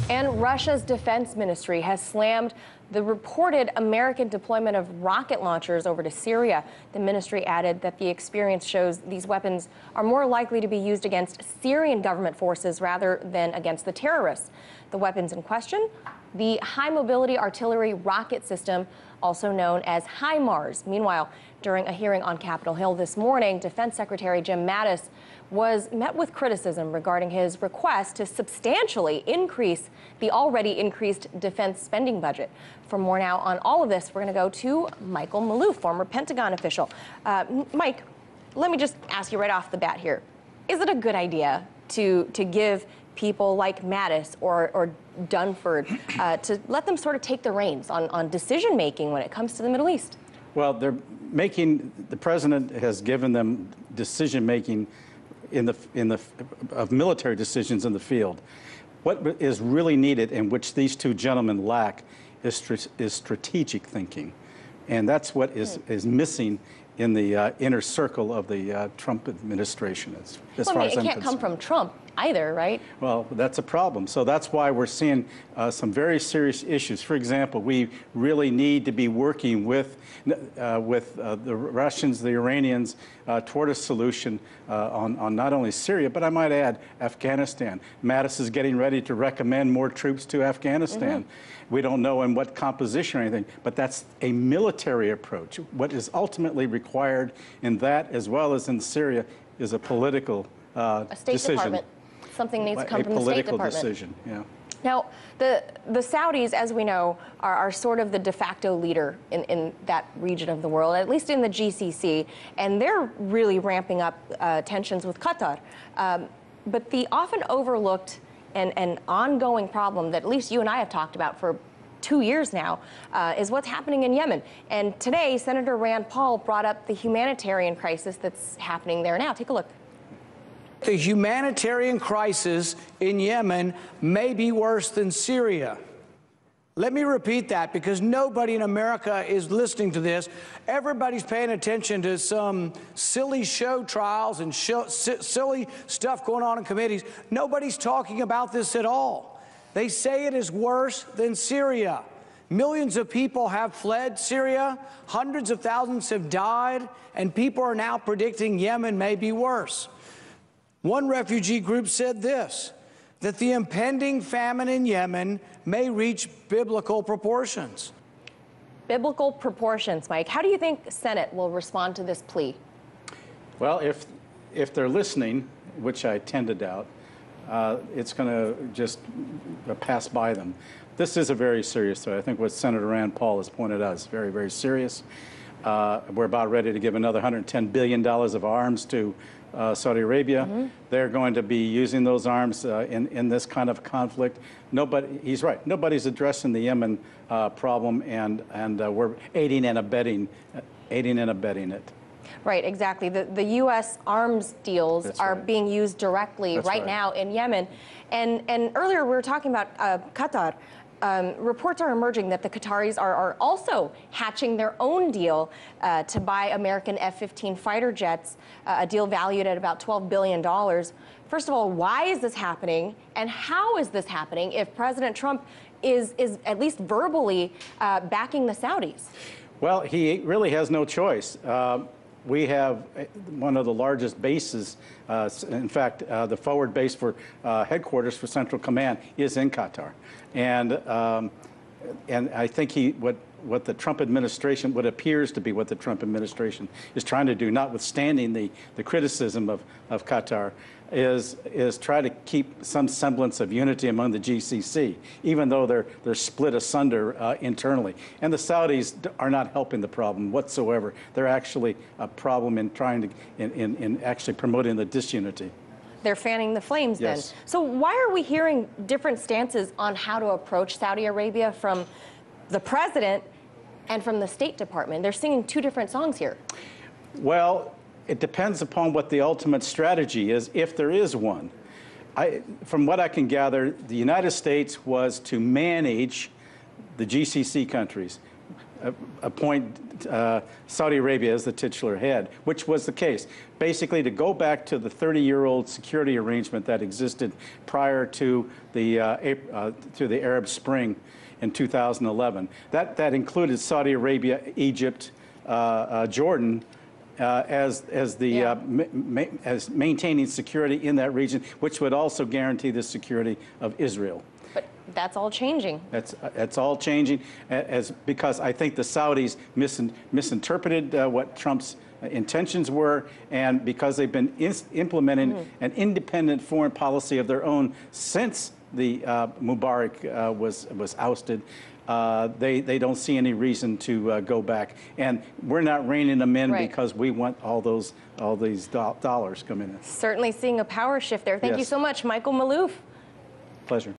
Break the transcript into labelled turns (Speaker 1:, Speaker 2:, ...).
Speaker 1: And Russia's defense ministry has slammed the reported American deployment of rocket launchers over to Syria. The ministry added that the experience shows these weapons are more likely to be used against Syrian government forces rather than against the terrorists. The weapons in question, the High Mobility Artillery Rocket System, also known as HIMARS. Meanwhile, during a hearing on Capitol Hill this morning, Defense Secretary Jim Mattis was met with criticism regarding his request to substantially increase the already increased defense spending budget. For more now on all of this, we're going to go to Michael Maloof, former Pentagon official. Mike, let me just ask you right off the bat here. Is it a good idea to give people like Mattis or Dunford to let them sort of take the reins on decision-making when it comes to the Middle East?
Speaker 2: Well, the president has given them decision-making of military decisions in the field. What is really needed, and which these two gentlemen lack, is strategic thinking. And that's what is missing in the inner circle of the Trump administration, as far as I'm concerned.
Speaker 1: It can't come from Trump either, right?
Speaker 2: Well, that's a problem. So that's why we're seeing some very serious issues. For example, we really need to be working with the Russians, the Iranians, toward a solution on not only Syria, but I might add Afghanistan. Mattis is getting ready to recommend more troops to Afghanistan. We don't know in what composition or anything, but that's a military approach. What is ultimately required in that, as well as in Syria, is a political
Speaker 1: a State
Speaker 2: decision.
Speaker 1: Department. Something needs to come from the State Department.
Speaker 2: A political decision, yeah.
Speaker 1: Now, the Saudis, as we know, are sort of the de facto leader in that region of the world, at least in the GCC, and they're really ramping up tensions with Qatar. But the often overlooked and ongoing problem that at least you and I have talked about for 2 years now is what's happening in Yemen. And today, Senator Rand Paul brought up the humanitarian crisis that's happening there now. Take a look.
Speaker 3: The humanitarian crisis in Yemen may be worse than Syria. Let me repeat that, because nobody in America is listening to this. Everybody's paying attention to some silly show trials and silly stuff going on in committees. Nobody's talking about this at all. They say it is worse than Syria. Millions of people have fled Syria. Hundreds of thousands have died, and people are now predicting Yemen may be worse. One refugee group said this, that the impending famine in Yemen may reach biblical proportions.
Speaker 1: Biblical proportions, Mike. How do you think the Senate will respond to this plea?
Speaker 2: Well, if they're listening, which I tend to doubt, it's going to just pass by them. This is a very serious threat. I think what Senator Rand Paul has pointed out is very, very serious. We're about ready to give another $110 billion of arms to Saudi Arabia. They're going to be using those arms in this kind of conflict. He's right. Nobody's addressing the Yemen problem, and we're aiding and abetting it.
Speaker 1: Right, exactly. The U.S. arms deals are being used directly right now in Yemen. And earlier we were talking about Qatar. Reports are emerging that the Qataris are also hatching their own deal to buy American F-15 fighter jets, a deal valued at about $12 billion. First of all, why is this happening, and how is this happening if President Trump is at least verbally backing the Saudis? Well,
Speaker 2: he really has no choice. We have one of the largest bases. In fact, the forward base for headquarters for Central Command is in Qatar, and I think what the Trump administration, what appears to be what the Trump administration is trying to do, notwithstanding the criticism of Qatar, is try to keep some semblance of unity among the GCC, even though they're split asunder internally. And the Saudis are not helping the problem whatsoever. They're actually a problem in trying to in actually promoting the disunity.
Speaker 1: They're fanning the flames then. So why are we hearing different stances on how to approach Saudi Arabia from the president and from the State Department? They're singing two different songs here.
Speaker 2: Well, it depends upon what the ultimate strategy is, if there is one. From what I can gather, the United States was to manage the GCC countries. appoint Saudi Arabia as the titular head, which was the case. Basically, to go back to the 30-year-old security arrangement that existed prior to the Arab Spring in 2011. That included Saudi Arabia, Egypt, Jordan, as maintaining security in that region, which would also guarantee the security of Israel.
Speaker 1: But that's all changing.
Speaker 2: That's all changing, because I think the Saudis misinterpreted what Trump's intentions were, and because they've been implementing an independent foreign policy of their own since the Mubarak was ousted. They don't see any reason to go back, and we're not reining them in because we want all these dollars coming in.
Speaker 1: Certainly seeing a power shift there. Thank you so much, Michael Maloof.
Speaker 2: Pleasure.